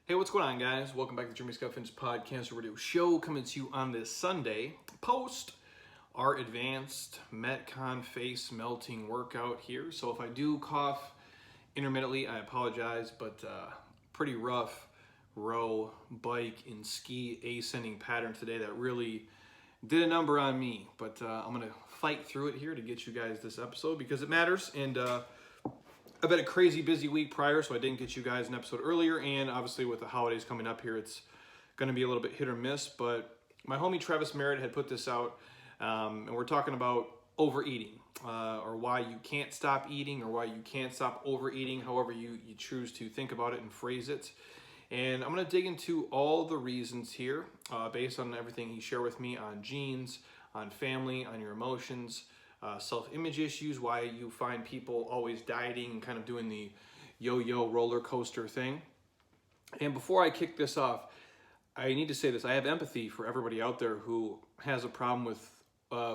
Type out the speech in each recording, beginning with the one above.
Hey, what's going on, guys? Welcome back to the Jeremy Scott Fitness Podcast Radio Show, coming to you on this Sunday post our advanced Metcon face melting workout here. So if I do cough intermittently, I apologize, but pretty rough row, bike, and ski ascending pattern today that really did a number on me. But I'm going to fight through it here to get you guys this episode because it matters. And I've had a crazy busy week prior, so I didn't get you guys an episode earlier, and obviously with the holidays coming up here, it's going to be a little bit hit or miss, but my homie Travis Merritt had put this out, and we're talking about overeating, or why you can't stop eating, or why you can't stop overeating, however you choose to think about it and phrase it. And I'm going to dig into all the reasons here, based on everything he shared with me on genes, on family, on your emotions, self-image issues, why you find people always dieting and kind of doing the yo-yo roller coaster thing. And before I kick this off, I need to say this. I have empathy for everybody out there who has a problem with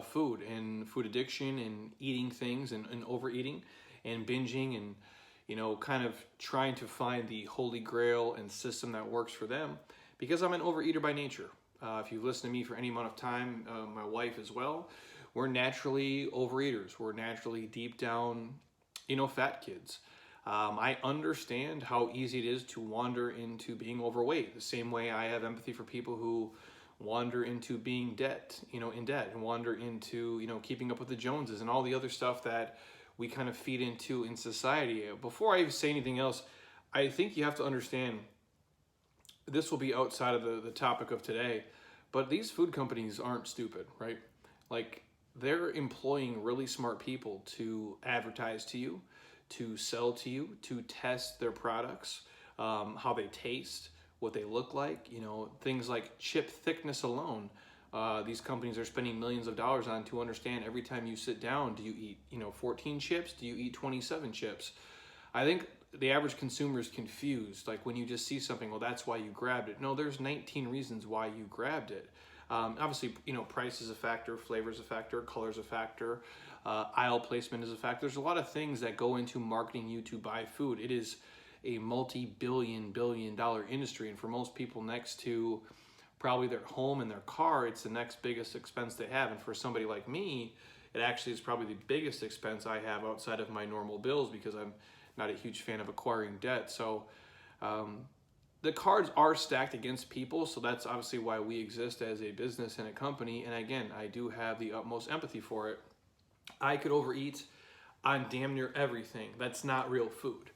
food and food addiction and eating things and overeating and binging and, kind of trying to find the holy grail and system that works for them, because I'm an overeater by nature. If you've listened to me for any amount of time, my wife as well, we're naturally overeaters. We're naturally deep down, fat kids. I understand how easy it is to wander into being overweight. The same way I have empathy for people who wander into being in debt, and wander into, keeping up with the Joneses and all the other stuff that we kind of feed into in society. Before I even say anything else, I think you have to understand, this will be outside of the topic of today, but these food companies aren't stupid, right? Like, they're employing really smart people to advertise to you, to sell to you, to test their products, how they taste, what they look like, things like chip thickness alone. These companies are spending millions of dollars on to understand every time you sit down, do you eat, 14 chips? Do you eat 27 chips? I think the average consumer is confused. Like when you just see something, well, that's why you grabbed it. No, there's 19 reasons why you grabbed it. Obviously, price is a factor, flavor is a factor, color is a factor, aisle placement is a factor. There's a lot of things that go into marketing you to buy food. It is a billion dollar industry, and for most people, next to probably their home and their car, it's the next biggest expense they have. And for somebody like me, it actually is probably the biggest expense I have outside of my normal bills, because I'm not a huge fan of acquiring debt. So the cards are stacked against people, so that's obviously why we exist as a business and a company. And again, I do have the utmost empathy for it. I could overeat on damn near everything. That's not real food.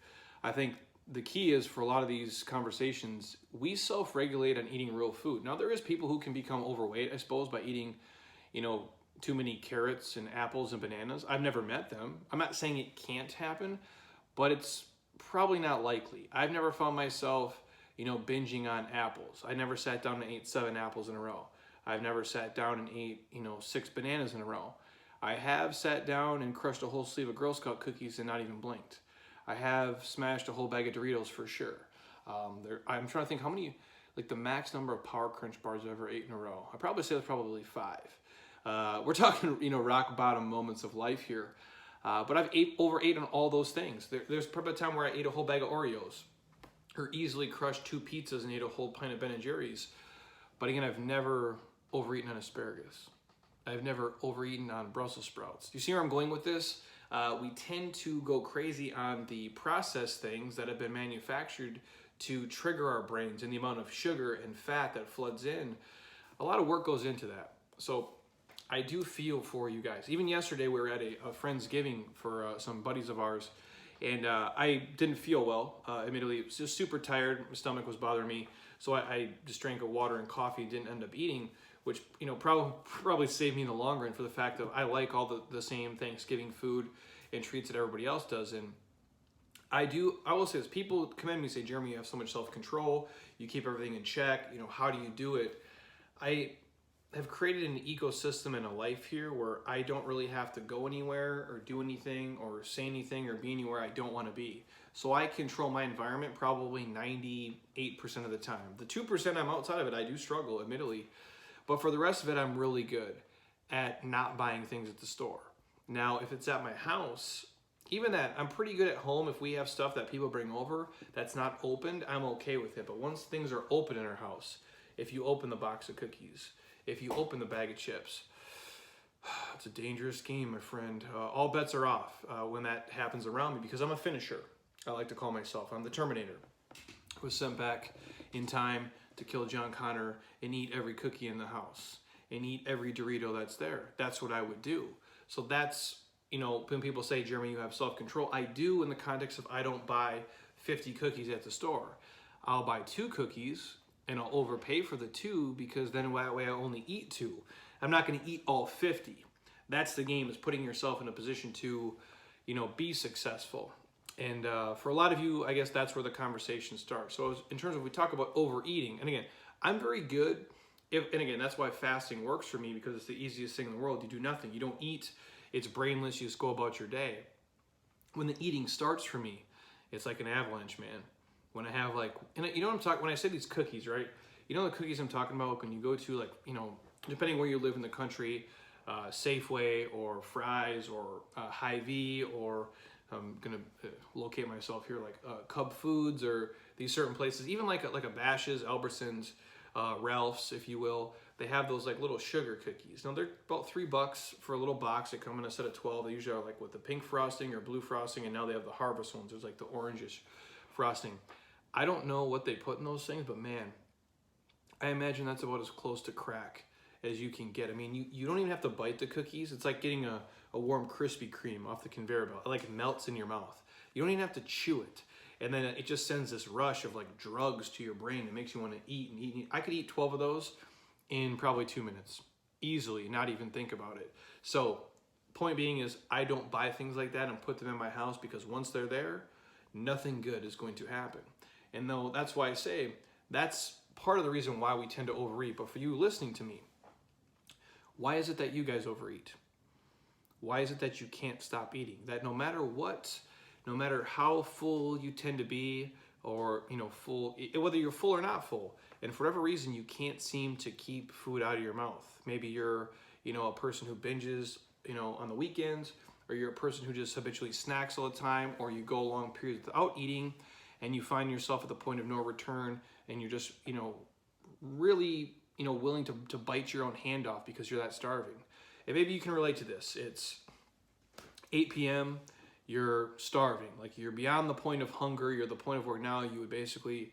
I think the key is, for a lot of these conversations, we self-regulate on eating real food. Now, there is people who can become overweight, I suppose, by eating, too many carrots and apples and bananas. I've never met them. I'm not saying it can't happen, but it's probably not likely. I've never found myself binging on apples. I never sat down and ate 7 apples in a row. I've never sat down and ate, 6 bananas in a row. I have sat down and crushed a whole sleeve of Girl Scout cookies and not even blinked. I have smashed a whole bag of Doritos for sure. I'm trying to think how many, like the max number of Power Crunch bars I've ever ate in a row. I probably say that's probably 5. We're talking, rock bottom moments of life here. But I've overate on all those things. There's probably a time where I ate a whole bag of Oreos, or easily crushed 2 pizzas and ate a whole pint of Ben & Jerry's. But again, I've never overeaten on asparagus. I've never overeaten on Brussels sprouts. Do you see where I'm going with this? We tend to go crazy on the processed things that have been manufactured to trigger our brains, and the amount of sugar and fat that floods in. A lot of work goes into that. So I do feel for you guys. Even yesterday, we were at a Friendsgiving for some buddies of ours, and I didn't feel well, admittedly. I was just super tired. My stomach was bothering me. So I just drank a water and coffee, didn't end up eating, which probably saved me in the long run, for the fact that I like all the same Thanksgiving food and treats that everybody else does. And I will say this, people commend me and say, Jeremy, you have so much self-control, you keep everything in check, how do you do it? I have created an ecosystem and a life here where I don't really have to go anywhere or do anything or say anything or be anywhere I don't want to be. So I control my environment probably 98% of the time. The 2% I'm outside of it, I do struggle, admittedly. But for the rest of it, I'm really good at not buying things at the store. Now, if it's at my house, even that, I'm pretty good at home. If we have stuff that people bring over that's not opened, I'm okay with it. But once things are open in our house, if you open the box of cookies, if you open the bag of chips, it's a dangerous game, my friend. All bets are off when that happens around me, because I'm a finisher. I like to call myself. I'm the Terminator. I was sent back in time to kill John Connor and eat every cookie in the house and eat every Dorito that's there. That's what I would do. So that's, when people say, Jeremy, you have self-control, I do, in the context of I don't buy 50 cookies at the store. I'll buy 2 cookies and I'll overpay for the 2, because then that way I only eat 2. I'm not going to eat all 50. That's the game, is putting yourself in a position to, be successful. And for a lot of you, I guess that's where the conversation starts. So in terms of, we talk about overeating, and again, I'm very good, and again, that's why fasting works for me, because it's the easiest thing in the world. You do nothing. You don't eat. It's brainless. You just go about your day. When the eating starts for me, it's like an avalanche, man. When I have and you know what I'm talking, when I say these cookies, right? You know the cookies I'm talking about, when you go to depending where you live in the country, Safeway or Fry's or Hy-Vee, or I'm gonna locate myself here, Cub Foods, or these certain places, even like a Bash's, Albertsons, Ralph's, if you will. They have those little sugar cookies. Now they're about $3 for a little box. They come in a set of 12. They usually are with the pink frosting or blue frosting, and now they have the harvest ones. There's the orangish frosting. I don't know what they put in those things, but man, I imagine that's about as close to crack as you can get. I mean, you don't even have to bite the cookies. It's like getting a warm Krispy Kreme off the conveyor belt. It melts in your mouth. You don't even have to chew it. And then it just sends this rush of drugs to your brain that makes you want to eat and eat and eat. I could eat 12 of those in probably 2 minutes. Easily, not even think about it. So, point being is, I don't buy things like that and put them in my house, because once they're there, nothing good is going to happen. And though that's why I say, that's part of the reason why we tend to overeat. But for you listening to me, why is it that you guys overeat? Why is it that you can't stop eating? That no matter what, no matter how full you tend to be, or full, whether you're full or not full, and for whatever reason you can't seem to keep food out of your mouth. Maybe you're a person who binges on the weekends, or you're a person who just habitually snacks all the time, or you go long periods without eating, and you find yourself at the point of no return, and you're just really willing to bite your own hand off because you're that starving. And maybe you can relate to this. It's 8 p.m., you're starving. You're beyond the point of hunger. You're at the point of where now you would basically,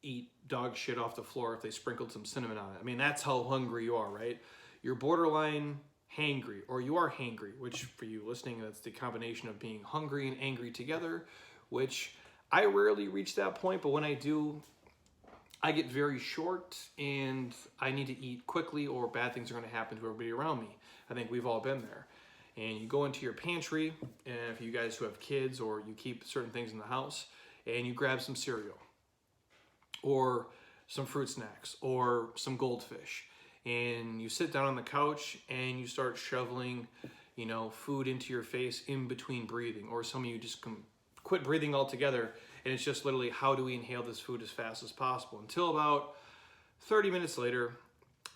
eat dog shit off the floor if they sprinkled some cinnamon on it. I mean, that's how hungry you are, right? You're borderline hangry, or you are hangry, which for you listening, that's the combination of being hungry and angry together, which I rarely reach that point, but when I do, I get very short and I need to eat quickly, or bad things are going to happen to everybody around me. I think we've all been there. And you go into your pantry, and for you guys who have kids, or you keep certain things in the house, and you grab some cereal, or some fruit snacks, or some goldfish, and you sit down on the couch and you start shoveling, food into your face in between breathing, or some of you just quit breathing altogether, and it's just literally, how do we inhale this food as fast as possible? Until about 30 minutes later,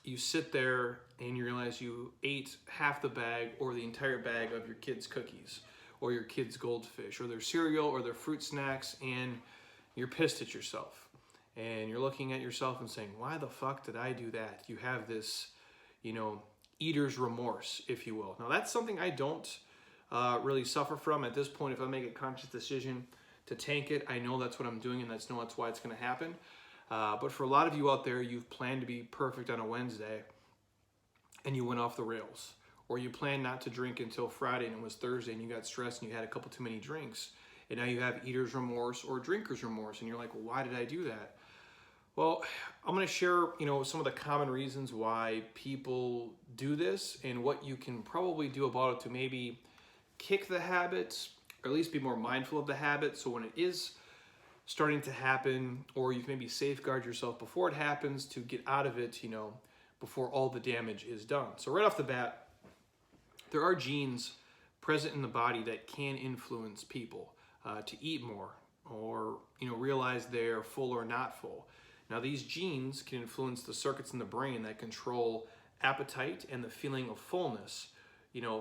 you sit there and you realize you ate half the bag or the entire bag of your kids' cookies, or your kids' goldfish, or their cereal, or their fruit snacks, and you're pissed at yourself. And you're looking at yourself and saying, why the fuck did I do that? You have this, eater's remorse, if you will. Now, that's something I don't really suffer from at this point. If I make a conscious decision to tank it, I know that's what I'm doing, and that's why it's going to happen. But for a lot of you out there, you've planned to be perfect on a Wednesday, and you went off the rails. Or you planned not to drink until Friday, and it was Thursday, and you got stressed, and you had a couple too many drinks. And now you have eater's remorse or drinker's remorse, and you're like, well, why did I do that? Well, I'm going to share, some of the common reasons why people do this, and what you can probably do about it to maybe kick the habits, or at least be more mindful of the habit. So when it is starting to happen, or you can maybe safeguard yourself before it happens to get out of it, before all the damage is done. So right off the bat, there are genes present in the body that can influence people to eat more, or realize they're full or not full. Now, these genes can influence the circuits in the brain that control appetite and the feeling of fullness,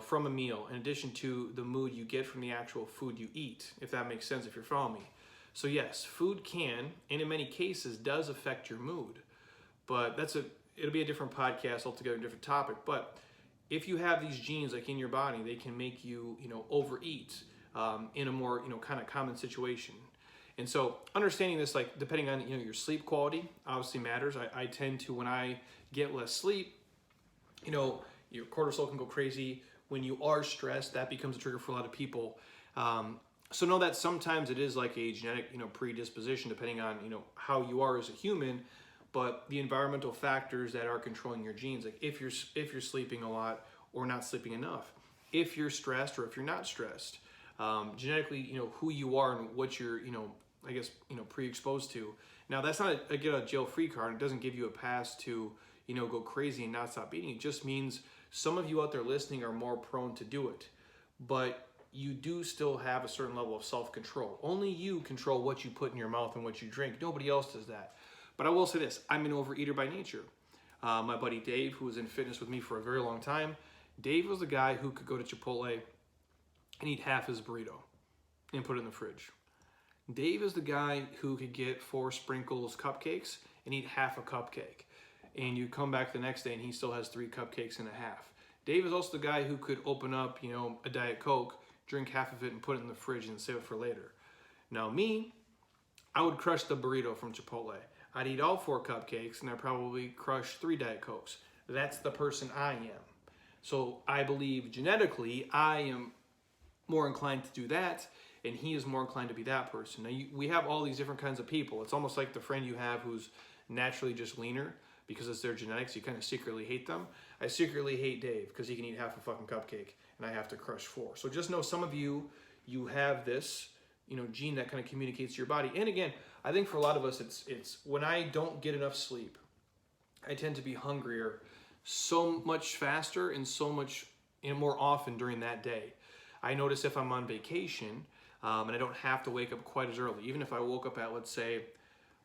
from a meal, in addition to the mood you get from the actual food you eat, if that makes sense, if you're following me. So yes, food can, and in many cases does affect your mood, but it'll be a different podcast altogether, a different topic. But if you have these genes like in your body, they can make you, overeat in a more, kind of common situation. And so understanding this, like depending on, your sleep quality obviously matters. I tend to, when I get less sleep, your cortisol can go crazy. When you are stressed, that becomes a trigger for a lot of people. So know that sometimes it is like a genetic, predisposition depending on, how you are as a human, but the environmental factors that are controlling your genes, like if you're sleeping a lot or not sleeping enough, if you're stressed or if you're not stressed, genetically, who you are and what you're, pre-exposed to. Now that's not a get out of jail free card. It doesn't give you a pass to, go crazy and not stop eating. It just means some of you out there listening are more prone to do it, but you do still have a certain level of self-control. Only you control what you put in your mouth and what you drink. Nobody else does that. But I will say this, I'm an overeater by nature. My buddy Dave, who was in fitness with me for a very long time, Dave was the guy who could go to Chipotle and eat half his burrito and put it in the fridge. Dave is the guy who could get 4 sprinkles cupcakes and eat half a cupcake. And you come back the next day and he still has 3 cupcakes and a half. Dave is also the guy who could open up, a Diet Coke, drink half of it and put it in the fridge and save it for later. Now me, I would crush the burrito from Chipotle. I'd eat all 4 cupcakes and I'd probably crush 3 Diet Cokes. That's the person I am. So I believe genetically I am more inclined to do that, and he is more inclined to be that person. Now we have all these different kinds of people. It's almost like the friend you have who's naturally just leaner because it's their genetics. You kind of secretly hate them. I secretly hate Dave because he can eat half a fucking cupcake and I have to crush 4. So just know some of you have this, gene that kind of communicates to your body. And again, I think for a lot of us, it's when I don't get enough sleep, I tend to be hungrier so much faster and so much more often during that day. I notice if I'm on vacation and I don't have to wake up quite as early, even if I woke up at, let's say,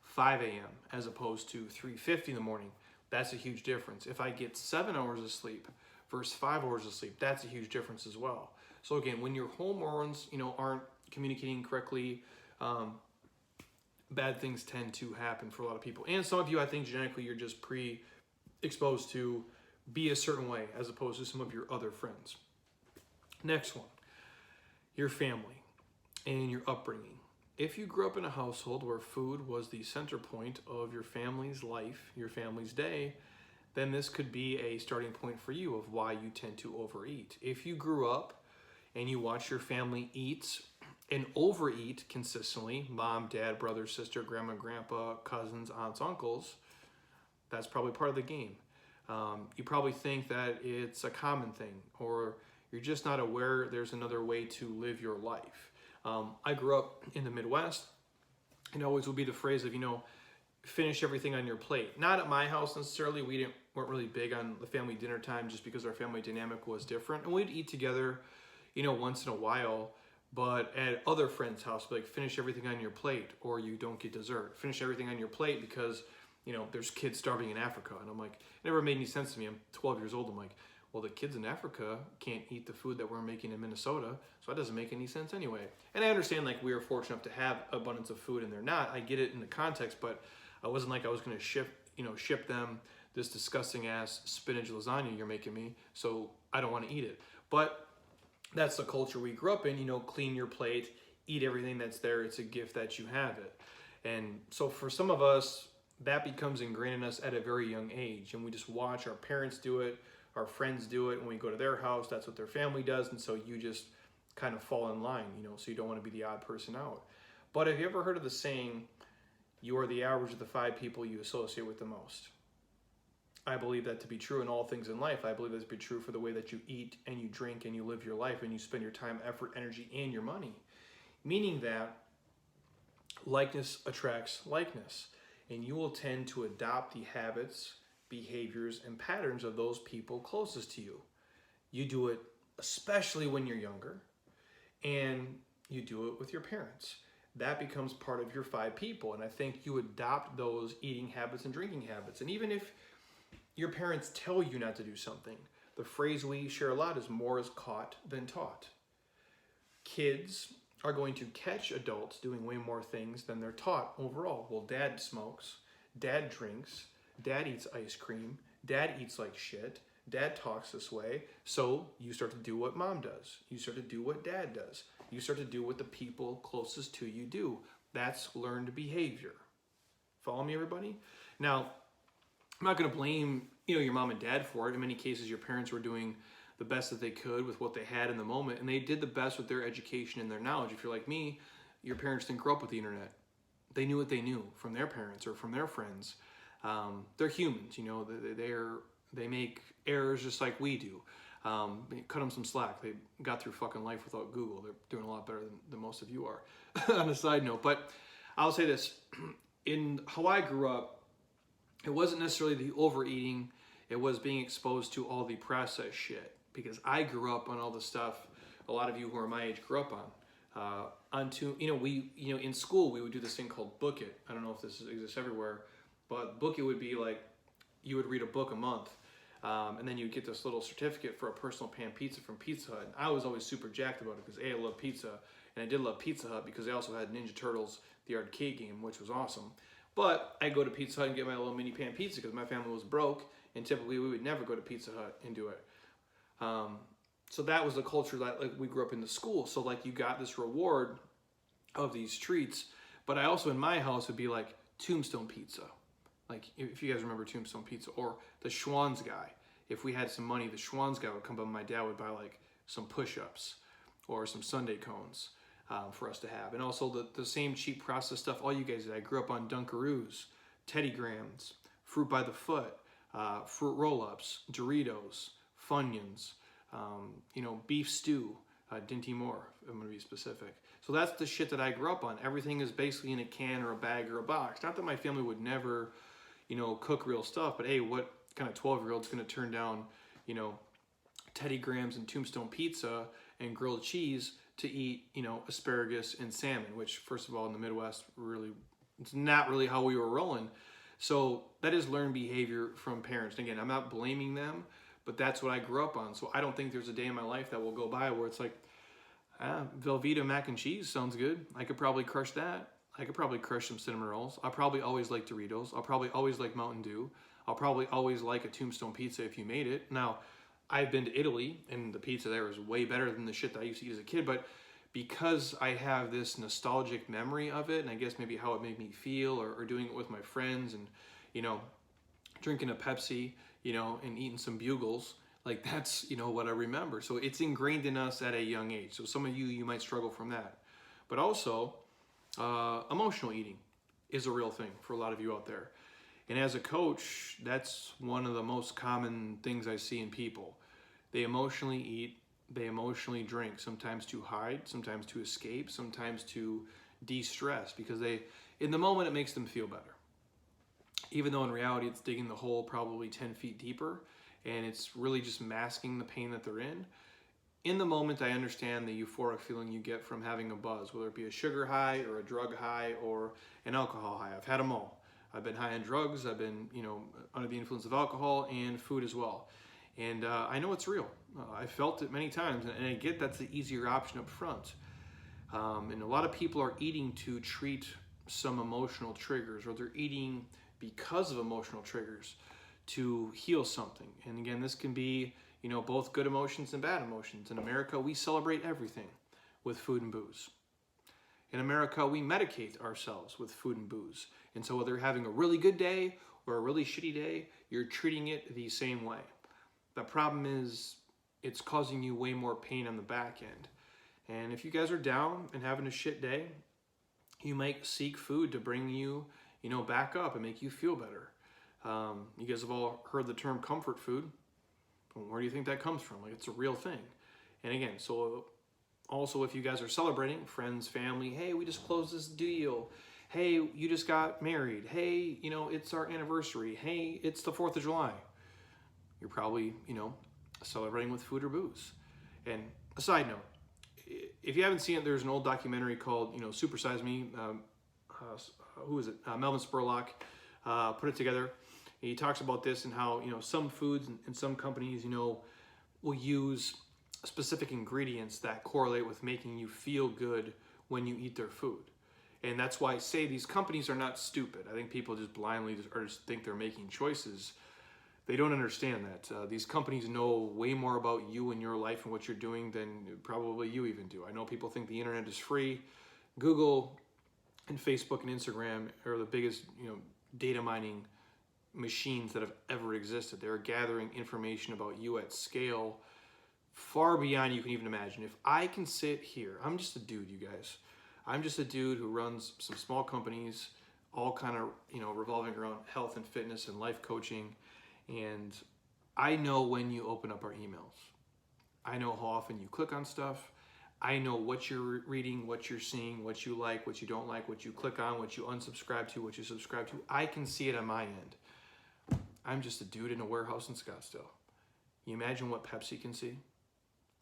5 a.m. as opposed to 3:50 in the morning, that's a huge difference. If I get 7 hours of sleep versus 5 hours of sleep, that's a huge difference as well. So again, when your hormones, aren't communicating correctly, bad things tend to happen for a lot of people. And some of you, I think genetically, you're just pre-exposed to be a certain way as opposed to some of your other friends. Next one, your family and your upbringing. If you grew up in a household where food was the center point of your family's life, your family's day, then this could be a starting point for you of why you tend to overeat. If you grew up and you watch your family eat and overeat consistently, mom, dad, brother, sister, grandma, grandpa, cousins, aunts, uncles, that's probably part of the game. You probably think that it's a common thing, or you're just not aware there's another way to live your life. I grew up in the Midwest, and always will be the phrase of, finish everything on your plate. Not at my house necessarily. Weren't really big on the family dinner time just because our family dynamic was different. And we'd eat together, once in a while. But at other friends' house, like finish everything on your plate or you don't get dessert. Finish everything on your plate because, there's kids starving in Africa. And I'm like, it never made any sense to me. I'm 12 years old. I'm like, well, the kids in Africa can't eat the food that we're making in Minnesota, so that doesn't make any sense anyway. And I understand like we are fortunate enough to have abundance of food and they're not. I get it in the context, but I wasn't like I was going to ship them this disgusting ass spinach lasagna you're making me, so I don't want to eat it. But that's the culture we grew up in, clean your plate, eat everything that's there. It's a gift that you have it. And so for some of us, that becomes ingrained in us at a very young age. And we just watch our parents do it, our friends do it. When we go to their house, that's what their family does. And so you just kind of fall in line, so you don't want to be the odd person out. But have you ever heard of the saying, you are the average of the 5 people you associate with the most? I believe that to be true in all things in life. I believe that to be true for the way that you eat and you drink and you live your life and you spend your time, effort, energy, and your money. Meaning that likeness attracts likeness. And you will tend to adopt the habits, behaviors, and patterns of those people closest to you. You do it especially when you're younger, and you do it with your parents. That becomes part of your 5 people. And I think you adopt those eating habits and drinking habits. And even if your parents tell you not to do something, The phrase we share a lot is more is caught than taught. Kids are going to catch adults doing way more things than they're taught overall. Well, dad smokes, dad drinks, dad eats ice cream, dad eats like shit, dad talks this way, so you start to do what mom does. You start to do what dad does. You start to do what the people closest to you do. That's learned behavior. Follow me, everybody? Now, I'm not going to blame your mom and dad for it. In many cases, your parents were doing the best that they could with what they had in the moment, and they did the best with their education and their knowledge. If you're like me, your parents didn't grow up with the internet. They knew what they knew from their parents or from their friends. They're humans, they make errors just like we do. Cut them some slack. They got through fucking life without Google. They're doing a lot better than most of you are. On a side note, but I'll say this: in how I grew up, it wasn't necessarily the overeating. It was being exposed to all the processed shit, because I grew up on all the stuff a lot of you who are my age grew up on. In school we would do this thing called book it. I don't know if this exists everywhere, but book it would be like you would read a book a month, and then you'd get this little certificate for a personal pan pizza from Pizza Hut. And I was always super jacked about it because I love pizza, and I did love Pizza Hut because they also had Ninja Turtles, the arcade game, which was awesome. But I'd go to Pizza Hut and get my little mini pan pizza because my family was broke, and typically we would never go to Pizza Hut and do it. So that was the culture that we grew up in the school. So you got this reward of these treats, but I also in my house would be like Tombstone Pizza. If you guys remember Tombstone Pizza, or the Schwann's guy. If we had some money, the Schwann's guy would come by. My dad would buy some push-ups or some sundae cones for us to have. And also the same cheap processed stuff all you guys did. I grew up on Dunkaroos, Teddy Grahams, Fruit by the Foot, Fruit Roll-Ups, Doritos, Funyuns, beef stew, Dinty Moore, I'm going to be specific. So that's the shit that I grew up on. Everything is basically in a can or a bag or a box. Not that my family would never, cook real stuff, but hey, what kind of 12-year-old's going to turn down, Teddy Grahams and Tombstone Pizza and grilled cheese to eat, asparagus and salmon, which first of all in the Midwest, really, it's not really how we were rolling. So that is learned behavior from parents. And again, I'm not blaming them, but that's what I grew up on. So I don't think there's a day in my life that will go by where it's like, Velveeta mac and cheese sounds good. I could probably crush that. I could probably crush some cinnamon rolls. I'll probably always like Doritos. I'll probably always like Mountain Dew. I'll probably always like a Tombstone Pizza if you made it. Now, I've been to Italy, and the pizza there is way better than the shit that I used to eat as a kid, but because I have this nostalgic memory of it, and I guess maybe how it made me feel, or doing it with my friends, and, drinking a Pepsi, and eating some Bugles, that's, what I remember. So it's ingrained in us at a young age. So some of you might struggle from that. But also, emotional eating is a real thing for a lot of you out there. And as a coach, that's one of the most common things I see in people. They emotionally eat, they emotionally drink, sometimes to hide, sometimes to escape, sometimes to de-stress, because in the moment it makes them feel better. Even though in reality it's digging the hole probably 10 feet deeper, and it's really just masking the pain that they're in. In the moment, I understand the euphoric feeling you get from having a buzz, whether it be a sugar high or a drug high or an alcohol high. I've had them all. I've been high on drugs. I've been, under the influence of alcohol and food as well. And I know it's real. I felt it many times, and I get that's the easier option up front. And a lot of people are eating to treat some emotional triggers, or they're eating because of emotional triggers to heal something. And again, this can be, both good emotions and bad emotions. In America, we celebrate everything with food and booze. In America, we medicate ourselves with food and booze. And so whether you're having a really good day or a really shitty day, you're treating it the same way. The problem is it's causing you way more pain on the back end. And if you guys are down and having a shit day, you might seek food to bring you, back up and make you feel better. You guys have all heard the term comfort food. Where do you think that comes from? It's a real thing. And again, so also if you guys are celebrating, friends, family, hey, we just closed this deal. Hey, you just got married. Hey, it's our anniversary. Hey, it's the 4th of July. You're probably, celebrating with food or booze. And a side note, if you haven't seen it, there's an old documentary called, Super Size Me. Who is it? Melvin Spurlock put it together. He talks about this and how, some foods and some companies, will use specific ingredients that correlate with making you feel good when you eat their food. And that's why I say these companies are not stupid. I think people just blindly just think they're making choices. They don't understand that. These companies know way more about you and your life and what you're doing than probably you even do. I know people think the internet is free. Google and Facebook and Instagram are the biggest, data mining machines that have ever existed. They're gathering information about you at scale far beyond you can even imagine. If I can sit here, I'm just a dude, you guys. I'm just a dude who runs some small companies, all kind of, revolving around health and fitness and life coaching. And I know when you open up our emails. I know how often you click on stuff. I know what you're reading, what you're seeing, what you like, what you don't like, what you click on, what you unsubscribe to, what you subscribe to. I can see it on my end. I'm just a dude in a warehouse in Scottsdale. You imagine what Pepsi can see?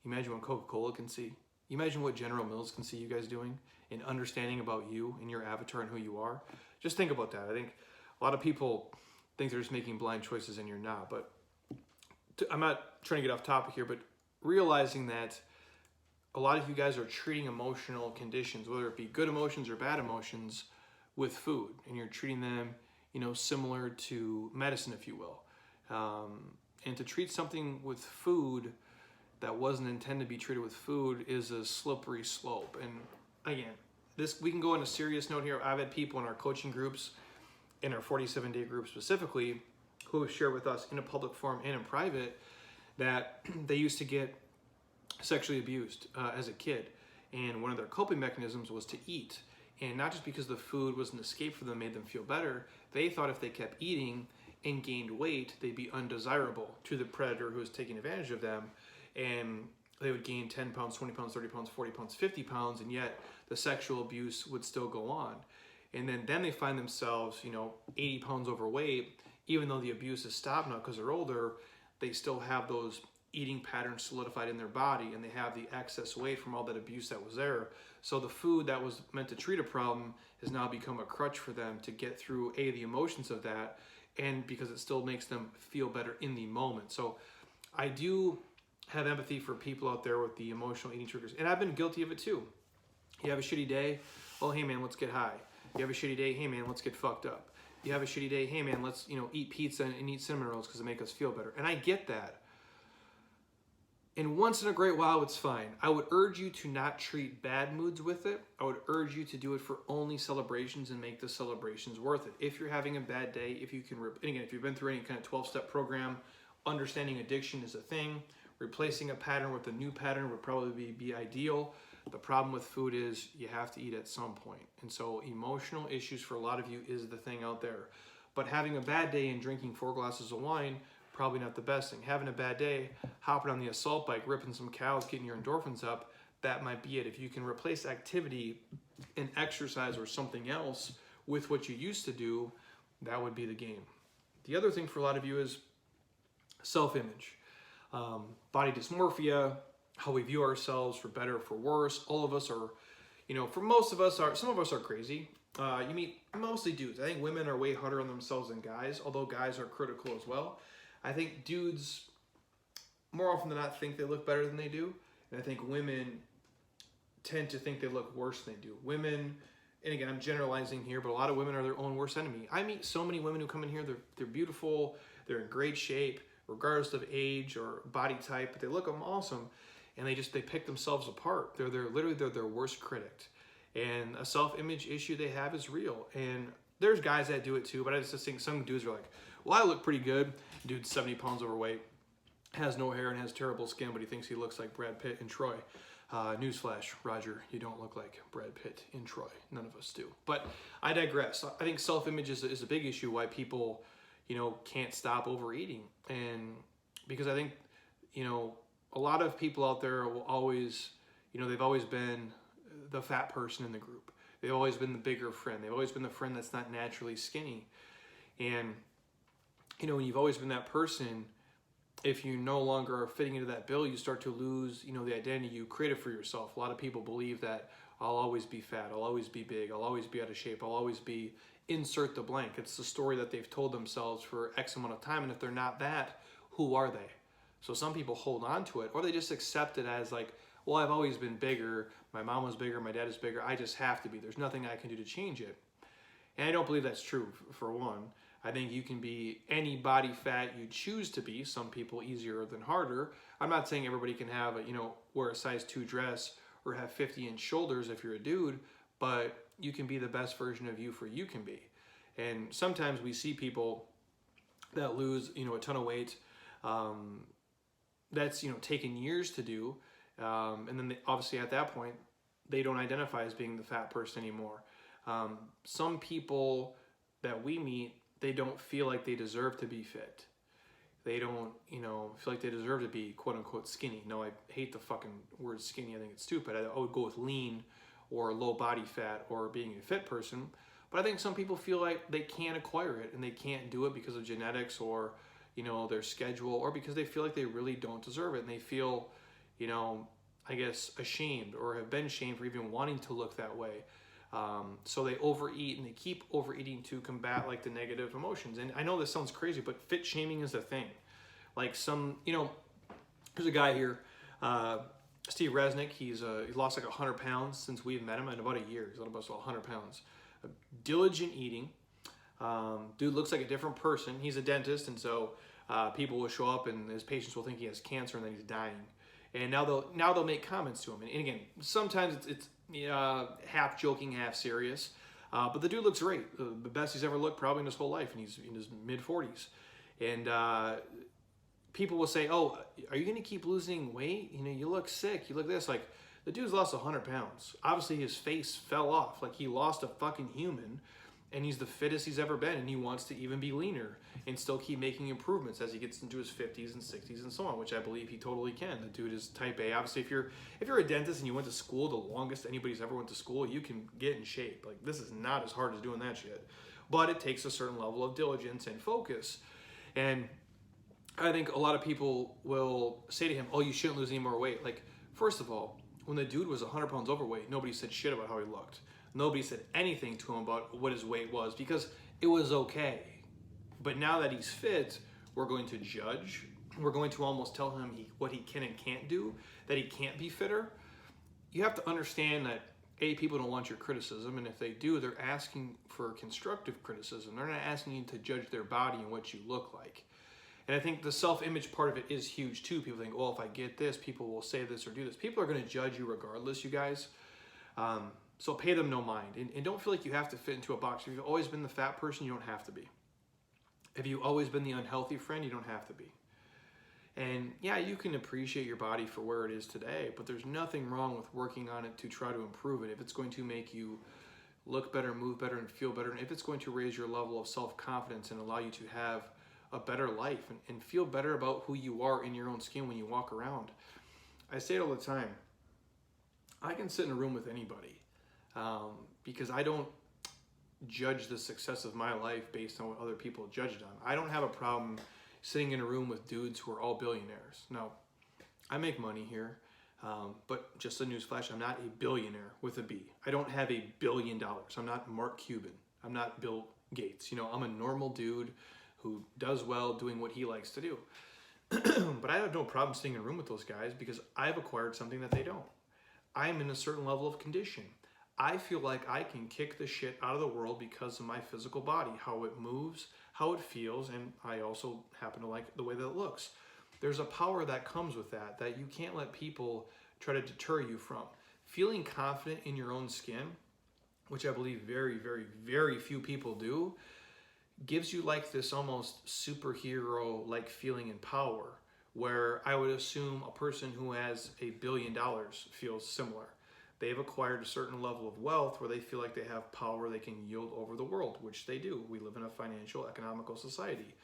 You imagine what Coca-Cola can see? You imagine what General Mills can see you guys doing and understanding about you and your avatar and who you are? Just think about that. I think a lot of people think they're just making blind choices and you're not. But I'm not trying to get off topic here, but realizing that a lot of you guys are treating emotional conditions, whether it be good emotions or bad emotions, with food. And you're treating them, similar to medicine, if you will. And to treat something with food that wasn't intended to be treated with food is a slippery slope. And again, we can go on a serious note here. I've had people in our coaching groups, in our 47-day group specifically, who have shared with us in a public forum and in private that they used to get sexually abused as a kid. And one of their coping mechanisms was to eat. And not just because the food was an escape for them, made them feel better. They thought if they kept eating and gained weight, they'd be undesirable to the predator who was taking advantage of them. And they would gain 10 pounds, 20 pounds, 30 pounds, 40 pounds, 50 pounds, and yet the sexual abuse would still go on. And then they find themselves, 80 pounds overweight, even though the abuse has stopped now because they're older, they still have those eating patterns solidified in their body, and they have the excess weight from all that abuse that was there. So the food that was meant to treat a problem has now become a crutch for them to get through, the emotions of that, and because it still makes them feel better in the moment. So I do have empathy for people out there with the emotional eating triggers. And I've been guilty of it too. You have a shitty day, oh, hey man, let's get high. You have a shitty day, hey man, let's get fucked up. You have a shitty day, hey man, let's eat pizza and eat cinnamon rolls because it make us feel better. And I get that. And once in a great while, it's fine. I would urge you to not treat bad moods with it. I would urge you to do it for only celebrations and make the celebrations worth it. If you're having a bad day, if you can, and again, if you've been through any kind of 12-step program, understanding addiction is a thing. Replacing a pattern with a new pattern would probably be ideal. The problem with food is you have to eat at some point. And so emotional issues for a lot of you is the thing out there. But having a bad day and drinking 4 glasses of wine, probably not the best thing. Having a bad day, hopping on the assault bike, ripping some cows, getting your endorphins up, that might be it. If you can replace activity and exercise or something else with what you used to do, that would be the game. The other thing for a lot of you is self-image. Body dysmorphia, how we view ourselves for better or for worse. All of us are, for most of us some of us are crazy. You meet mostly dudes. I think women are way harder on themselves than guys, although guys are critical as well. I think dudes more often than not think they look better than they do. And I think women tend to think they look worse than they do. Women, and again, I'm generalizing here, but a lot of women are their own worst enemy. I meet so many women who come in here, they're beautiful, they're in great shape, regardless of age or body type, but they look awesome, and they pick themselves apart. They're literally their worst critic. And a self-image issue they have is real. And there's guys that do it too, but I just think some dudes are like, well, I look pretty good. Dude's 70 pounds overweight, has no hair and has terrible skin, but he thinks he looks like Brad Pitt and Troy. Newsflash, Roger, you don't look like Brad Pitt and Troy. None of us do. But I digress. I think self-image is a big issue why people, can't stop overeating. And because I think, a lot of people out there will always, they've always been the fat person in the group. They've always been the bigger friend. They've always been the friend that's not naturally skinny. And, when you've always been that person, if you no longer are fitting into that bill, you start to lose, the identity you created for yourself. A lot of people believe that I'll always be fat, I'll always be big, I'll always be out of shape, I'll always be insert the blank. It's the story that they've told themselves for X amount of time. And if they're not that, who are they? So some people hold on to it, or they just accept it as like, well, I've always been bigger. My mom was bigger. My dad is bigger. I just have to be. There's nothing I can do to change it. And I don't believe that's true, for one. I think you can be any body fat you choose to be. Some people easier than harder. I'm not saying everybody can have wear a size 2 dress or have 50-inch shoulders if you're a dude, but you can be the best version of you you can be. And sometimes we see people that lose, a ton of weight. That's, taken years to do. And then obviously at that point, they don't identify as being the fat person anymore. Some people that we meet, they don't feel like they deserve to be fit. They don't, feel like they deserve to be quote unquote skinny. No, I hate the fucking word skinny. I think it's stupid. I would go with lean or low body fat or being a fit person. But I think some people feel like they can't acquire it and they can't do it because of genetics or, their schedule, or because they feel like they really don't deserve it. And they feel, I guess, ashamed or have been shamed for even wanting to look that way. So they overeat and they keep overeating to combat like the negative emotions. And I know this sounds crazy, but fit shaming is a thing. Like there's a guy here, Steve Resnick. He's lost like 100 pounds since we've met him in about a year. He's lost about 100 pounds. Diligent eating. Dude looks like a different person. He's a dentist, and so people will show up and his patients will think he has cancer and then he's dying. And now they'll make comments to him. And again, sometimes it's half joking, half serious. But the dude looks great. The best he's ever looked probably in his whole life, and he's in his mid-40s. And people will say, oh, are you going to keep losing weight? You look sick. You look this. Like, the dude's lost 100 pounds. Obviously, his face fell off. Like, he lost a fucking human, and he's the fittest he's ever been, and he wants to even be leaner and still keep making improvements as he gets into his 50s and 60s and so on, which I believe he totally can. The dude is type A. Obviously, if you're a dentist and you went to school, the longest anybody's ever went to school, you can get in shape. Like, this is not as hard as doing that shit. But it takes a certain level of diligence and focus. And I think a lot of people will say to him, oh, you shouldn't lose any more weight. Like, first of all, when the dude was 100 pounds overweight, nobody said shit about how he looked. Nobody said anything to him about what his weight was because it was okay. But now that he's fit, we're going to judge. We're going to almost tell him what he can and can't do, that he can't be fitter. You have to understand that, A, people don't want your criticism, and if they do, they're asking for constructive criticism. They're not asking you to judge their body and what you look like. And I think the self-image part of it is huge too. People think, well, if I get this, people will say this or do this. People are going to judge you regardless, you guys. So pay them no mind. And don't feel like you have to fit into a box. If you've always been the fat person, you don't have to be. If you've always been the unhealthy friend, you don't have to be. And yeah, you can appreciate your body for where it is today, but there's nothing wrong with working on it to try to improve it. If it's going to make you look better, move better, and feel better, and if it's going to raise your level of self-confidence and allow you to have a better life and feel better about who you are in your own skin when you walk around. I say it all the time. I can sit in a room with anybody because I don't judge the success of my life based on what other people judge it on. I don't have a problem sitting in a room with dudes who are all billionaires. No, I make money here, but just a newsflash, I'm not a billionaire with a B. I don't have $1 billion. I'm not Mark Cuban. I'm not Bill Gates. I'm a normal dude who does well doing what he likes to do. But I have no problem sitting in a room with those guys because I've acquired something that they don't. I'm in a certain level of condition. I feel like I can kick the shit out of the world because of my physical body, how it moves, how it feels, and I also happen to like the way that it looks. There's a power that comes with that you can't let people try to deter you from. Feeling confident in your own skin, which I believe very, very, very few people do, gives you like this almost superhero-like feeling and power, where I would assume a person who has $1 billion feels similar. They've acquired a certain level of wealth where they feel like they have power they can yield over the world, which they do. We live in a financial, economical society.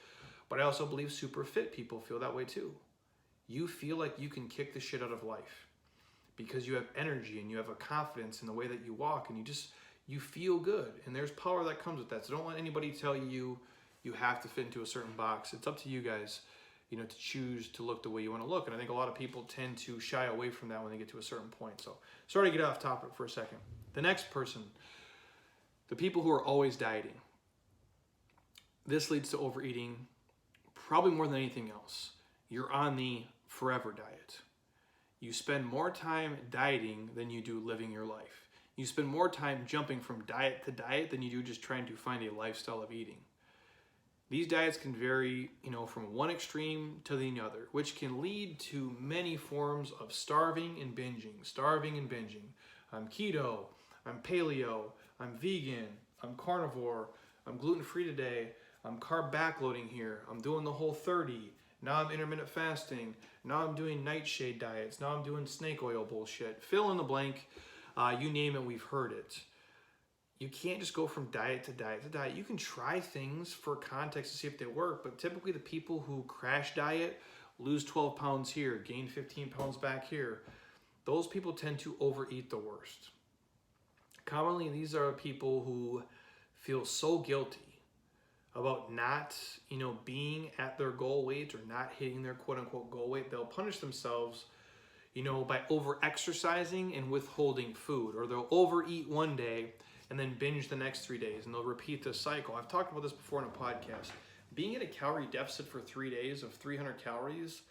But I also believe super fit people feel that way too. You feel like you can kick the shit out of life because you have energy and you have a confidence in the way that you walk, and you feel good, and there's power that comes with that. So don't let anybody tell you have to fit into a certain box. It's up to you guys, to choose to look the way you want to look. And I think a lot of people tend to shy away from that when they get to a certain point. So sorry to get off topic for a second. The next person, the people who are always dieting. This leads to overeating probably more than anything else. you're on the forever diet. You spend more time dieting than you do living your life. You spend more time jumping from diet to diet than you do just trying to find a lifestyle of eating. These diets can vary, from one extreme to the other, which can lead to many forms of starving and binging. I'm keto, I'm paleo, I'm vegan, I'm carnivore, I'm gluten-free today, I'm carb backloading here, I'm doing the Whole30, now I'm intermittent fasting, now I'm doing nightshade diets, now I'm doing snake oil bullshit. Fill in the blank, you name it, we've heard it. You can't just go from diet to diet to diet. You can try things for context to see if they work, but typically the people who crash diet, lose 12 pounds here, gain 15 pounds back here, those people tend to overeat the worst. Commonly, these are people who feel so guilty about not, being at their goal weight or not hitting their quote unquote goal weight. They'll punish themselves, by over exercising and withholding food, or they'll overeat one day and then binge the next 3 days, and they'll repeat this cycle. I've talked about this before in a podcast. Being at a calorie deficit for 3 days of 300 calories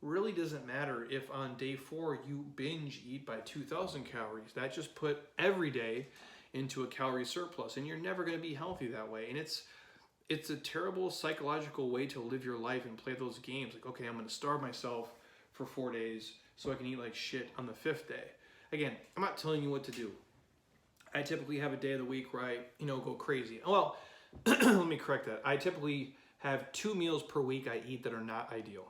really doesn't matter if on day 4 you binge eat by 2,000 calories. That just put every day into a calorie surplus, and you're never going to be healthy that way. And it's a terrible psychological way to live your life and play those games. Like, okay, I'm going to starve myself for 4 days so I can eat like shit on the 5th day. Again, I'm not telling you what to do. I typically have a day of the week where I, go crazy. Well, let me correct that. I typically have 2 meals per week I eat that are not ideal,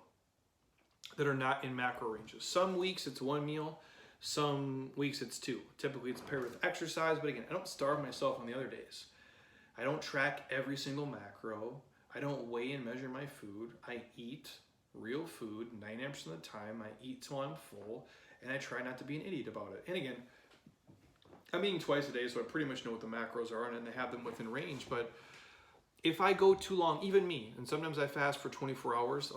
that are not in macro ranges. Some weeks it's 1 meal, some weeks it's 2. Typically it's paired with exercise, but again, I don't starve myself on the other days. I don't track every single macro. I don't weigh and measure my food. I eat real food 99% of the time. I eat till I'm full, and I try not to be an idiot about it. And again, I'm eating twice a day, so I pretty much know what the macros are, and I have them within range. But if I go too long, even me, and sometimes I fast for 24 hours.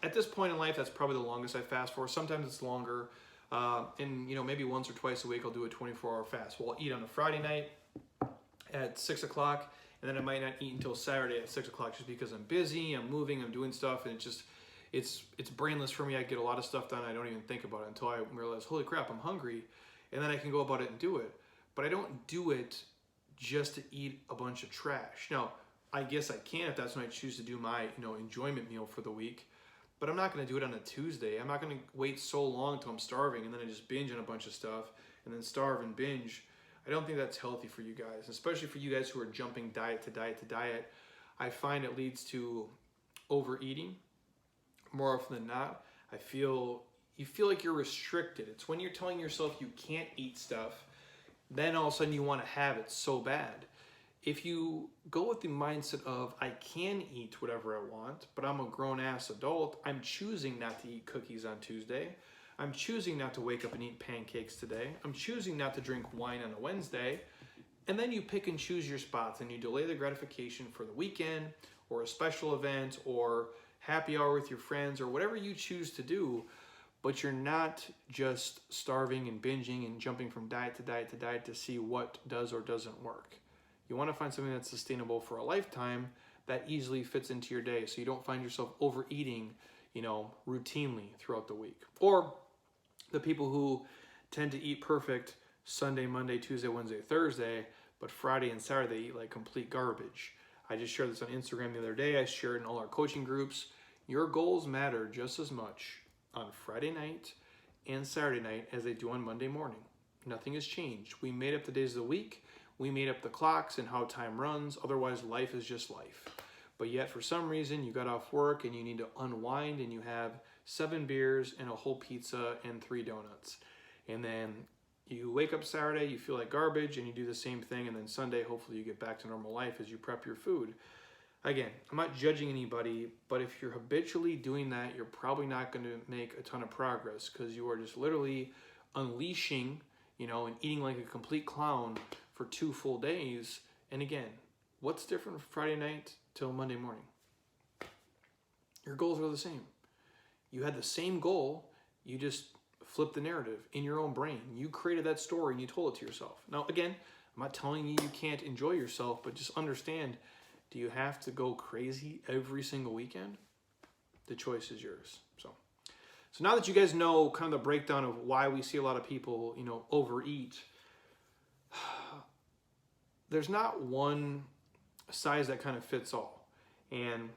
At this point in life, that's probably the longest I fast for. Sometimes it's longer. And maybe once or twice a week, I'll do a 24-hour fast. Well, I'll eat on a Friday night at 6 o'clock, and then I might not eat until Saturday at 6 o'clock just because I'm busy, I'm moving, I'm doing stuff, and it's brainless for me. I get a lot of stuff done. I don't even think about it until I realize, holy crap, I'm hungry, and then I can go about it and do it. But I don't do it just to eat a bunch of trash. Now, I guess I can if that's when I choose to do my, enjoyment meal for the week. But I'm not going to do it on a Tuesday. I'm not going to wait so long till I'm starving and then I just binge on a bunch of stuff and then starve and binge. I don't think that's healthy for you guys, especially for you guys who are jumping diet to diet to diet. I find it leads to overeating more often than not. You feel like you're restricted. It's when you're telling yourself you can't eat stuff, then all of a sudden you want to have it so bad. If you go with the mindset of, I can eat whatever I want, but I'm a grown-ass adult, I'm choosing not to eat cookies on Tuesday, I'm choosing not to wake up and eat pancakes today, I'm choosing not to drink wine on a Wednesday, and then you pick and choose your spots and you delay the gratification for the weekend or a special event or happy hour with your friends or whatever you choose to do, but you're not just starving and binging and jumping from diet to diet to diet to see what does or doesn't work. You want to find something that's sustainable for a lifetime that easily fits into your day so you don't find yourself overeating, routinely throughout the week. Or the people who tend to eat perfect Sunday, Monday, Tuesday, Wednesday, Thursday, but Friday and Saturday they eat like complete garbage. I just shared this on Instagram the other day. I shared in all our coaching groups. Your goals matter just as much on Friday night and Saturday night as they do on Monday morning. Nothing has changed. We made up the days of the week. We made up the clocks and how time runs. Otherwise, life is just life. But yet, for some reason, you got off work and you need to unwind and you have 7 beers and a whole pizza and 3 donuts. And then you wake up Saturday, you feel like garbage, and you do the same thing. And then Sunday, hopefully you get back to normal life as you prep your food. Again, I'm not judging anybody, but if you're habitually doing that, you're probably not going to make a ton of progress because you are just literally unleashing, and eating like a complete clown for 2 full days. And again, what's different from Friday night till Monday morning? Your goals are the same. You had the same goal, you just flipped the narrative in your own brain. You created that story and you told it to yourself. Now, again, I'm not telling you can't enjoy yourself, but just understand, do you have to go crazy every single weekend? The choice is yours. So now that you guys know kind of the breakdown of why we see a lot of people, overeat, there's not one size that kind of fits all. And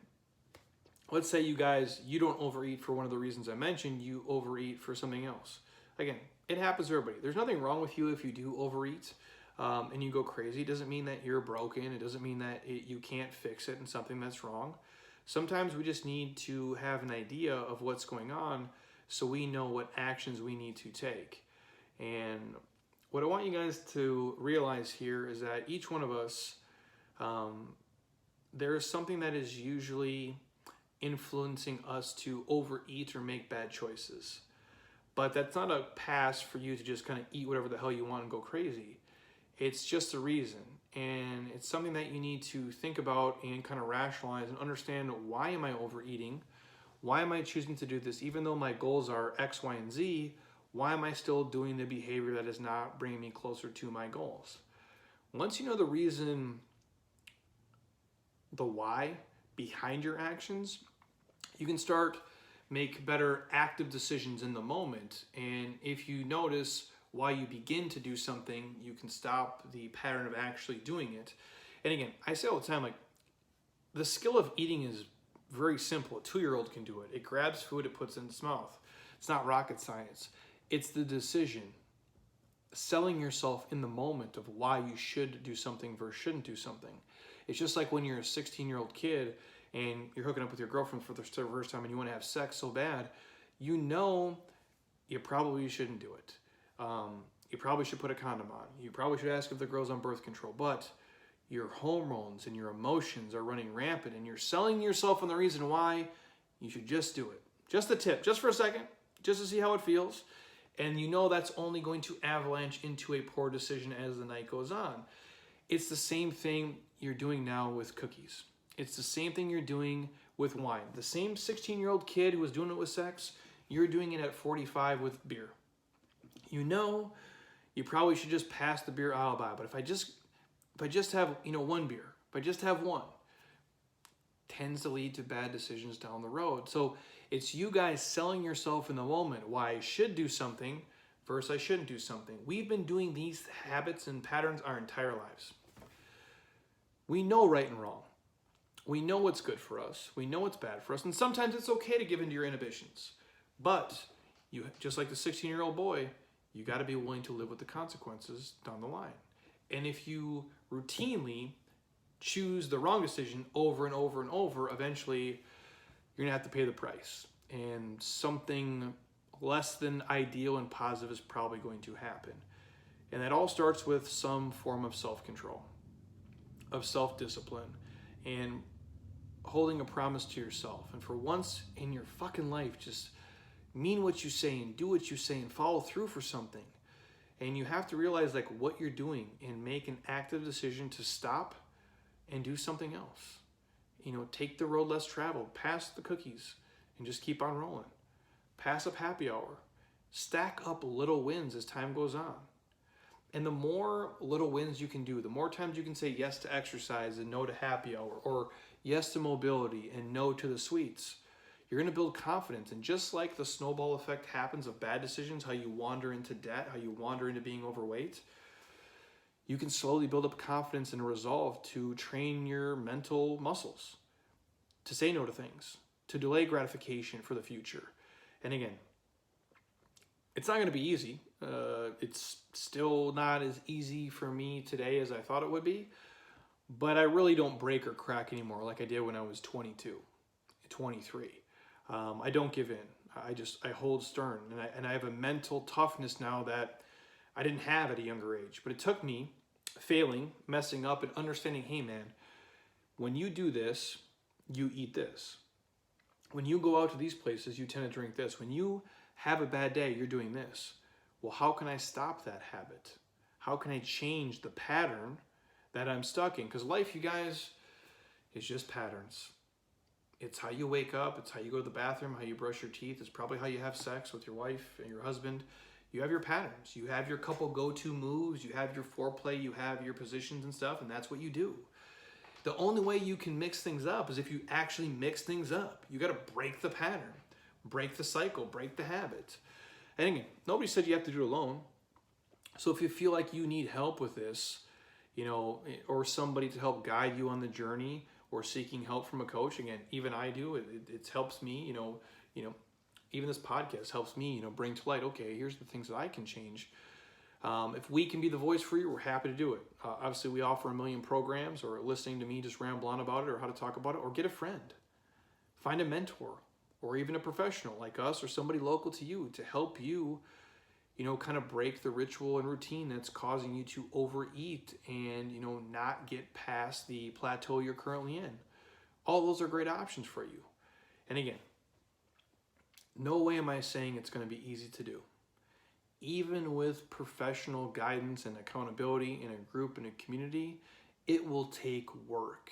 let's say you don't overeat for one of the reasons I mentioned, you overeat for something else. Again, it happens to everybody. There's nothing wrong with you if you do overeat and you go crazy. It doesn't mean that you're broken. It doesn't mean that you can't fix it and something that's wrong. Sometimes we just need to have an idea of what's going on so we know what actions we need to take. And what I want you guys to realize here is that each one of us, there is something that is usually influencing us to overeat or make bad choices. But that's not a pass for you to just kind of eat whatever the hell you want and go crazy. It's just a reason. And it's something that you need to think about and kind of rationalize and understand, why am I overeating? Why am I choosing to do this? Even though my goals are X, Y, and Z, why am I still doing the behavior that is not bringing me closer to my goals? Once you know the reason, the why behind your actions, you can start make better active decisions in the moment. And if you notice why you begin to do something, you can stop the pattern of actually doing it. And again, I say all the time, like, the skill of eating is very simple. A 2-year-old can do it. It grabs food, it puts it in its mouth. It's not rocket science. It's the decision, selling yourself in the moment of why you should do something versus shouldn't do something. It's just like when you're a 16-year-old kid and you're hooking up with your girlfriend for the first time and you want to have sex so bad, you probably shouldn't do it. You probably should put a condom on. You probably should ask if the girl's on birth control. But your hormones and your emotions are running rampant and you're selling yourself on the reason why you should just do it. Just a tip, just for a second, just to see how it feels. And that's only going to avalanche into a poor decision as the night goes on. It's the same thing you're doing now with cookies. It's the same thing you're doing with wine. The same 16-year-old kid who was doing it with sex, you're doing it at 45 with beer. You probably should just pass the beer aisle by. But if I just have, one beer, if I just have one, tends to lead to bad decisions down the road. So it's you guys selling yourself in the moment why I should do something versus I shouldn't do something. We've been doing these habits and patterns our entire lives. We know right and wrong. We know what's good for us. We know what's bad for us. And sometimes it's okay to give in to your inhibitions. But you, just like the 16-year-old boy, you got to be willing to live with the consequences down the line. And if you routinely choose the wrong decision over and over and over, eventually you're going to have to pay the price. And something less than ideal and positive is probably going to happen. And that all starts with some form of self-control, of self-discipline, and holding a promise to yourself. And for once in your fucking life, just mean what you say and do what you say and follow through for something. And you have to realize what you're doing and make an active decision to stop and do something else. Take the road less traveled, pass the cookies, and just keep on rolling. Pass up happy hour. Stack up little wins as time goes on. And the more little wins you can do, the more times you can say yes to exercise and no to happy hour, or yes to mobility and no to the sweets, you're going to build confidence. And just like the snowball effect happens of bad decisions, how you wander into debt, how you wander into being overweight, you can slowly build up confidence and resolve to train your mental muscles, to say no to things, to delay gratification for the future. And again, it's not going to be easy. It's still not as easy for me today as I thought it would be, but I really don't break or crack anymore like I did when I was 22, 23. I don't give in. I hold stern, and I have a mental toughness now that I didn't have at a younger age. But it took me failing, messing up, and understanding, hey man, when you do this, you eat this. When you go out to these places, you tend to drink this. When you have a bad day, you're doing this. Well, how can I stop that habit? How can I change the pattern that I'm stuck in? Because life, you guys, is just patterns. It's how you wake up. It's how you go to the bathroom, how you brush your teeth. It's probably how you have sex with your wife and your husband. You have your patterns. You have your couple go-to moves. You have your foreplay. You have your positions and stuff, and that's what you do. The only way you can mix things up is if you actually mix things up. You got to break the pattern, break the cycle, break the habit. And again, nobody said you have to do it alone. So if you feel like you need help with this, or somebody to help guide you on the journey, or seeking help from a coach, again, even I do, it helps me, even this podcast helps me, bring to light, okay, here's the things that I can change. If we can be the voice for you, we're happy to do it. Obviously, we offer a million programs, or listening to me just ramble on about it, or how to talk about it, or get a friend. Find a mentor, or even a professional like us, or somebody local to you to help you, kind of break the ritual and routine that's causing you to overeat and, not get past the plateau you're currently in. All those are great options for you. And again, no way am I saying it's going to be easy to do. Even with professional guidance and accountability in a group and a community, it will take work.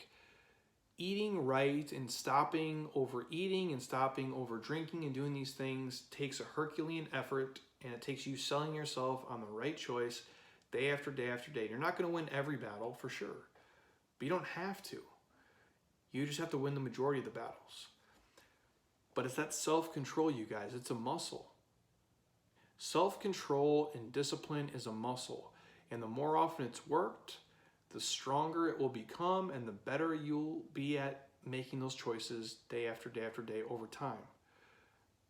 Eating right and stopping overeating and stopping over drinking and doing these things takes a Herculean effort, and it takes you selling yourself on the right choice day after day after day. You're not going to win every battle for sure, but you don't have to. You just have to win the majority of the battles. But it's that self-control, you guys. It's a muscle. Self-control and discipline is a muscle, and the more often it's worked, the stronger it will become, and the better you'll be at making those choices day after day after day over time.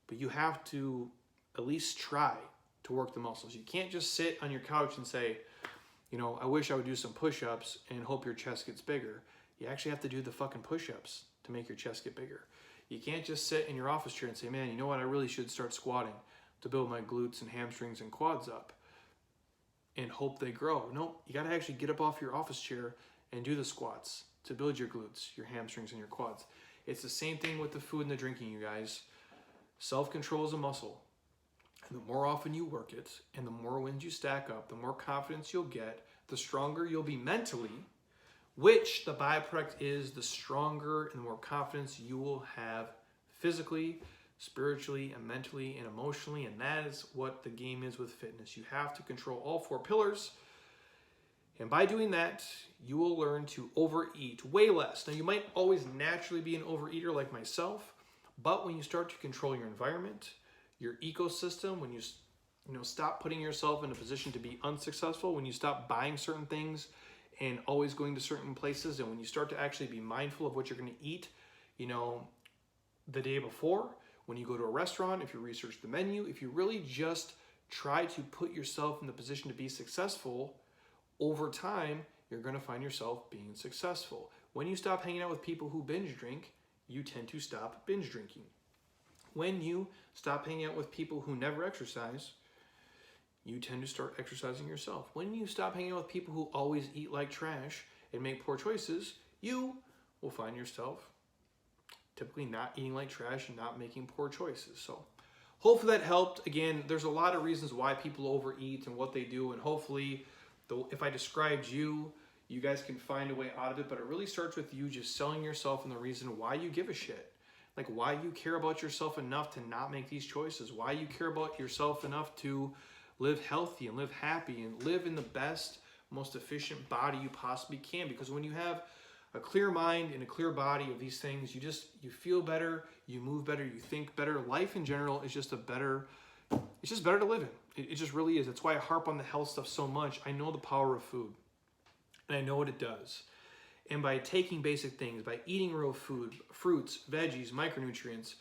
But you have to at least try to work the muscles. You can't just sit on your couch and say, I wish I would do some push-ups and hope your chest gets bigger. You actually have to do the fucking push-ups to make your chest get bigger. You can't just sit in your office chair and say, man, you know what, I really should start squatting to build my glutes and hamstrings and quads up and hope they grow. No, you got to actually get up off your office chair and do the squats to build your glutes, your hamstrings, and your quads. It's the same thing with the food and the drinking, you guys. Self-control is a muscle. And the more often you work it, and the more wins you stack up, the more confidence you'll get, the stronger you'll be mentally, which the byproduct is the stronger and the more confidence you will have physically, spiritually, and mentally, and emotionally. And that is what the game is with fitness. You have to control all four pillars. And by doing that, you will learn to overeat way less. Now, you might always naturally be an overeater like myself, but when you start to control your environment, your ecosystem, when you stop putting yourself in a position to be unsuccessful, when you stop buying certain things and always going to certain places, and when you start to actually be mindful of what you're going to eat, the day before, when you go to a restaurant, if you research the menu, if you really just try to put yourself in the position to be successful, over time, you're going to find yourself being successful. When you stop hanging out with people who binge drink, you tend to stop binge drinking. When you stop hanging out with people who never exercise, you tend to start exercising yourself. When you stop hanging out with people who always eat like trash and make poor choices, you will find yourself typically not eating like trash and not making poor choices. So hopefully that helped. Again, there's a lot of reasons why people overeat and what they do, and hopefully if I described you guys can find a way out of it, but it really starts with you just selling yourself and the reason why you give a shit. Like why you care about yourself enough to not make these choices, why you care about yourself enough to live healthy and live happy and live in the best, most efficient body you possibly can. Because when you have a clear mind and a clear body of these things, you feel better, you move better, you think better. Life in general is just better to live in. It just really is. That's why I harp on the health stuff so much. I know the power of food, and I know what it does. And by taking basic things, by eating real food, fruits, veggies, micronutrients,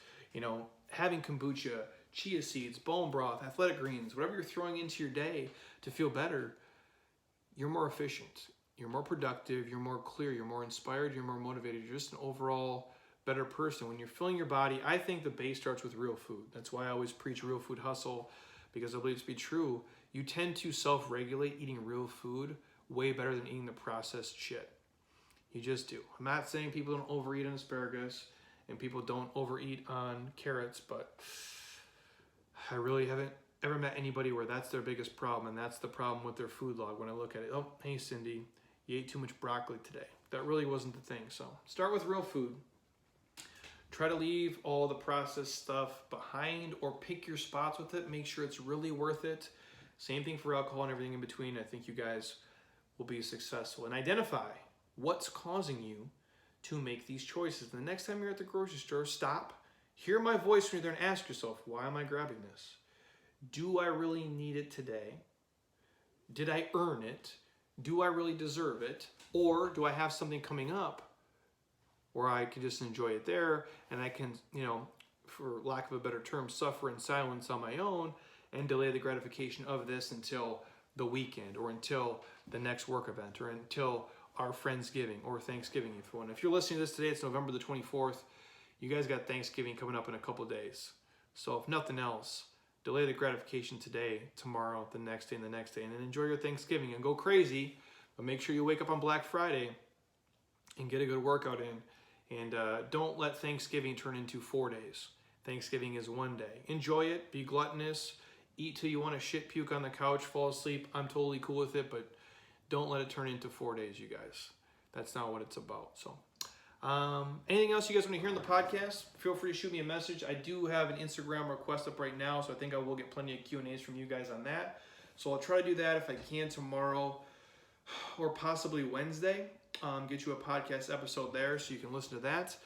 having kombucha, chia seeds, bone broth, athletic greens, whatever you're throwing into your day to feel better, you're more efficient, you're more productive, you're more clear, you're more inspired, you're more motivated, you're just an overall better person. When you're filling your body, I think the base starts with real food. That's why I always preach real food hustle, because I believe it to be true. You tend to self-regulate eating real food way better than eating the processed shit. You just do. I'm not saying people don't overeat on asparagus and people don't overeat on carrots, but I really haven't ever met anybody where that's their biggest problem, and that's the problem with their food log. When I look at it, oh, hey Cindy, you ate too much broccoli today. That really wasn't the thing. So start with real food. Try to leave all the processed stuff behind, or pick your spots with it. Make sure it's really worth it. Same thing for alcohol and everything in between. I think you guys will be successful. And identify What's causing you to make these choices? The next time you're at the grocery store, stop, hear my voice when you're there, and ask yourself, why am I grabbing this? Do I really need it today? Did I earn it? Do I really deserve it? Or do I have something coming up where I can just enjoy it there, and I can, for lack of a better term, suffer in silence on my own and delay the gratification of this until the weekend, or until the next work event, or until our Friendsgiving or Thanksgiving, if you want. If you're listening to this today, it's November the 24th. You guys got Thanksgiving coming up in a couple days. So if nothing else, delay the gratification today, tomorrow, the next day, and the next day, and then enjoy your Thanksgiving and go crazy. But make sure you wake up on Black Friday and get a good workout in. And don't let Thanksgiving turn into 4 days. Thanksgiving is 1 day. Enjoy it. Be gluttonous. Eat till you want to shit puke on the couch, fall asleep. I'm totally cool with it, but don't let it turn into 4 days, you guys. That's not what it's about. So, anything else you guys want to hear in the podcast? Feel free to shoot me a message. I do have an Instagram request up right now, so I think I will get plenty of Q&As from you guys on that. So I'll try to do that if I can tomorrow or possibly Wednesday. Get you a podcast episode there so you can listen to that.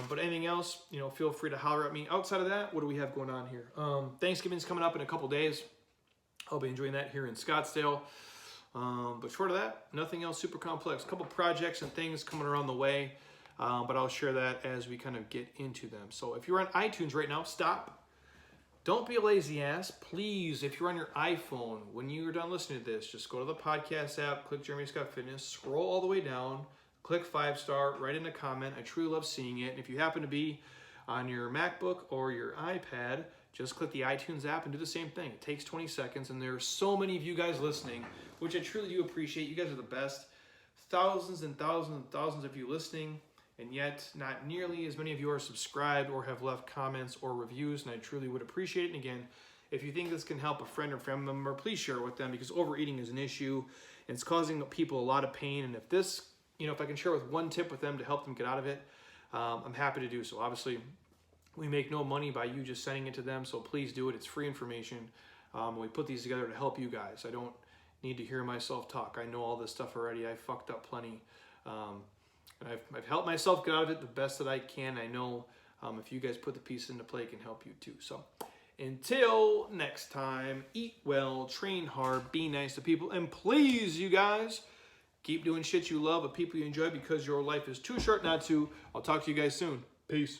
But anything else, feel free to holler at me. Outside of that, what do we have going on here? Thanksgiving's coming up in a couple days. I'll be enjoying that here in Scottsdale. But short of that, nothing else super complex. A couple projects and things coming around the way, but I'll share that as we kind of get into them. So if you're on iTunes right now, stop. Don't be a lazy ass. Please, if you're on your iPhone, when you're done listening to this, just go to the podcast app, click Jeremy Scott Fitness, scroll all the way down, click 5-star, write in a comment. I truly love seeing it. And if you happen to be on your MacBook or your iPad, just click the iTunes app and do the same thing. It takes 20 seconds, and there are so many of you guys listening, which I truly do appreciate. You guys are the best. Thousands and thousands and thousands of you listening, and yet not nearly as many of you are subscribed or have left comments or reviews, and I truly would appreciate it. And again, if you think this can help a friend or family member, please share it with them, because overeating is an issue, and it's causing people a lot of pain. And if this, if I can share with one tip with them to help them get out of it, I'm happy to do so. Obviously, we make no money by you just sending it to them, so please do it. It's free information. We put these together to help you guys. I don't need to hear myself talk. I know all this stuff already. I fucked up plenty. I've helped myself get out of it the best that I can. I know if you guys put the pieces into play, it can help you too. So until next time, eat well, train hard, be nice to people, and please, you guys, keep doing shit you love with people you enjoy, because your life is too short not to. I'll talk to you guys soon. Peace.